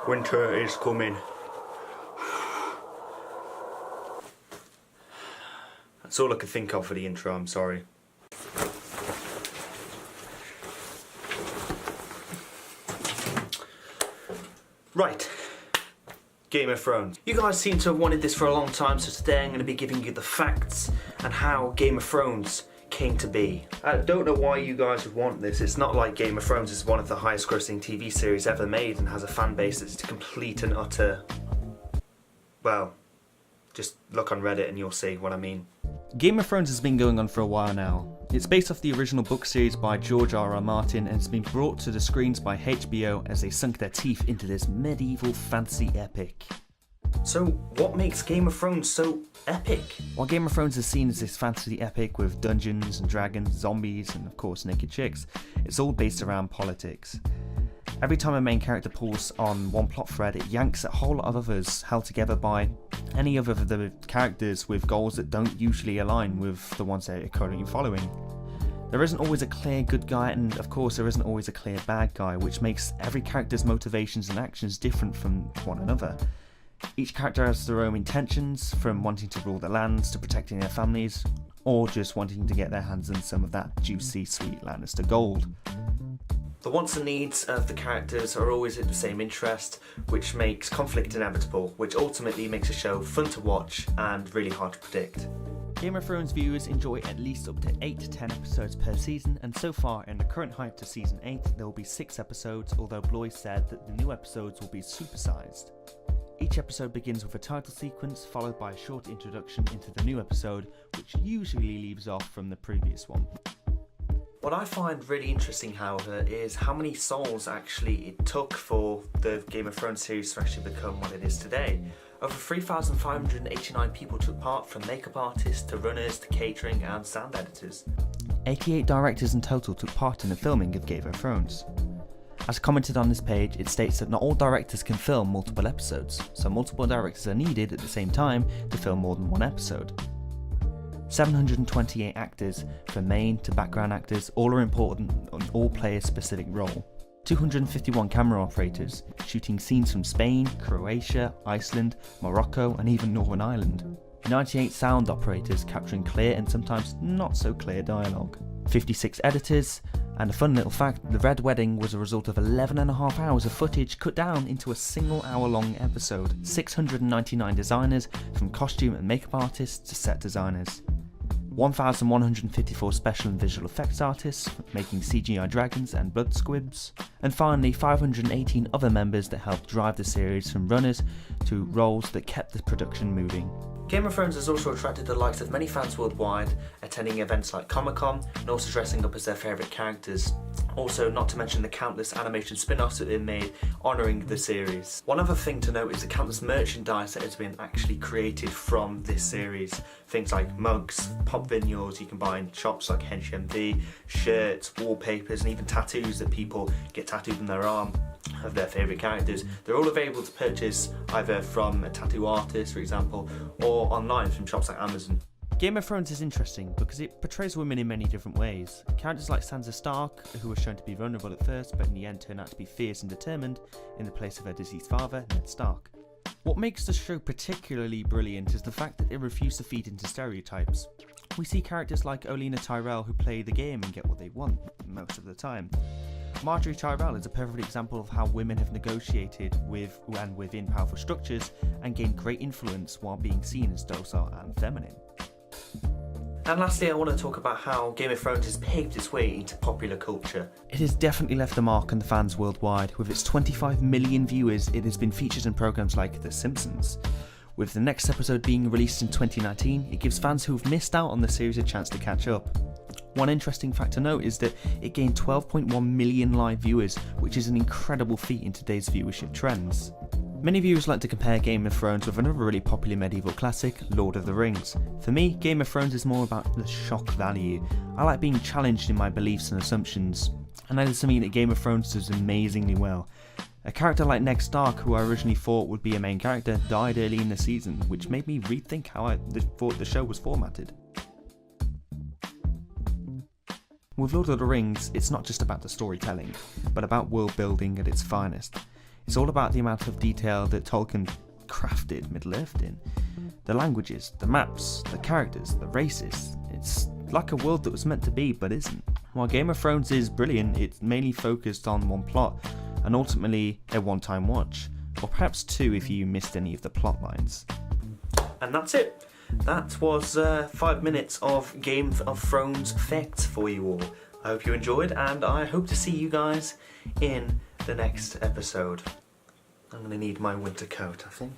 Winter is coming. That's all I could think of for the intro, I'm sorry. Right. Game of Thrones. You guys seem to have wanted this for a long time, so today I'm going to be giving you the facts and how Game of Thrones came to be. I don't know why you guys would want this. It's not like Game of Thrones is one of the highest grossing TV series ever made and has a fan base that's complete and utter... Well, just look on Reddit and you'll see what I mean. Game of Thrones has been going on for a while now. It's based off the original book series by George R.R. Martin and has been brought to the screens by HBO as they sunk their teeth into this medieval fantasy epic. So, what makes Game of Thrones so epic? While Game of Thrones is seen as this fantasy epic with dungeons and dragons, zombies and of course naked chicks, it's all based around politics. Every time a main character pulls on one plot thread, it yanks a whole lot of others held together by any other of the characters with goals that don't usually align with the ones they're currently following. There isn't always a clear good guy, and of course there isn't always a clear bad guy, which makes every character's motivations and actions different from one another. Each character has their own intentions, from wanting to rule the lands to protecting their families, or just wanting to get their hands on some of that juicy sweet Lannister gold. The wants and needs of the characters are always in the same interest, which makes conflict inevitable, which ultimately makes a show fun to watch and really hard to predict. Game of Thrones viewers enjoy at least up to 8 to 10 episodes per season, and so far in the current hype to season 8 there will be 6 episodes, although Blois said that the new episodes will be supersized. Each episode begins with a title sequence followed by a short introduction into the new episode, which usually leaves off from the previous one. What I find really interesting, however, is how many souls actually it took for the Game of Thrones series to actually become what it is today. Over 3,589 people took part, from makeup artists to runners to catering and sound editors. 88 directors in total took part in the filming of Game of Thrones. As commented on this page, it states that not all directors can film multiple episodes, so multiple directors are needed at the same time to film more than one episode. 728 actors, from main to background actors, all are important and all play a specific role. 251 camera operators, shooting scenes from Spain, Croatia, Iceland, Morocco and even Northern Ireland. 98 sound operators capturing clear and sometimes not so clear dialogue. 56 editors, and a fun little fact, the Red Wedding was a result of 11.5 hours of footage cut down into a single hour-long episode. 699 designers, from costume and makeup artists to set designers. 1,154 special and visual effects artists, making CGI dragons and blood squibs. And finally, 518 other members that helped drive the series, from runners to roles that kept the production moving. Game of Thrones has also attracted the likes of many fans worldwide, attending events like Comic-Con and also dressing up as their favourite characters. Also, not to mention the countless animation spin-offs that have been made honouring the series. One other thing to note is the countless merchandise that has been actually created from this series. Things like mugs, pop vinyls you can buy in shops like HMV, shirts, wallpapers and even tattoos that people get tattooed on their arm of their favourite characters. They're all available to purchase either from a tattoo artist, for example, or online from shops like Amazon. Game of Thrones is interesting because it portrays women in many different ways. Characters like Sansa Stark, who was shown to be vulnerable at first but in the end turned out to be fierce and determined in the place of her deceased father, Ned Stark. What makes the show particularly brilliant is the fact that it refused to feed into stereotypes. We see characters like Olenna Tyrell who play the game and get what they want most of the time. Marjorie Tyrell is a perfect example of how women have negotiated with and within powerful structures and gained great influence while being seen as docile and feminine. And lastly, I want to talk about how Game of Thrones has paved its way into popular culture. It has definitely left a mark on the fans worldwide. With its 25 million viewers, it has been featured in programs like The Simpsons. With the next episode being released in 2019, it gives fans who've missed out on the series a chance to catch up. One interesting fact to note is that it gained 12.1 million live viewers, which is an incredible feat in today's viewership trends. Many viewers like to compare Game of Thrones with another really popular medieval classic, Lord of the Rings. For me, Game of Thrones is more about the shock value. I like being challenged in my beliefs and assumptions, and that is something that Game of Thrones does amazingly well. A character like Ned Stark, who I originally thought would be a main character, died early in the season, which made me rethink how I thought the show was formatted. With Lord of the Rings, it's not just about the storytelling, but about world building at its finest. It's all about the amount of detail that Tolkien crafted Middle-earth in. The languages, the maps, the characters, the races. It's like a world that was meant to be but isn't. While Game of Thrones is brilliant, it's mainly focused on one plot, and ultimately a one-time watch. Or perhaps two if you missed any of the plot lines. And that's it. That was 5 minutes of Game of Thrones facts for you all. I hope you enjoyed, and I hope to see you guys in the next episode. I'm going to need my winter coat, I think.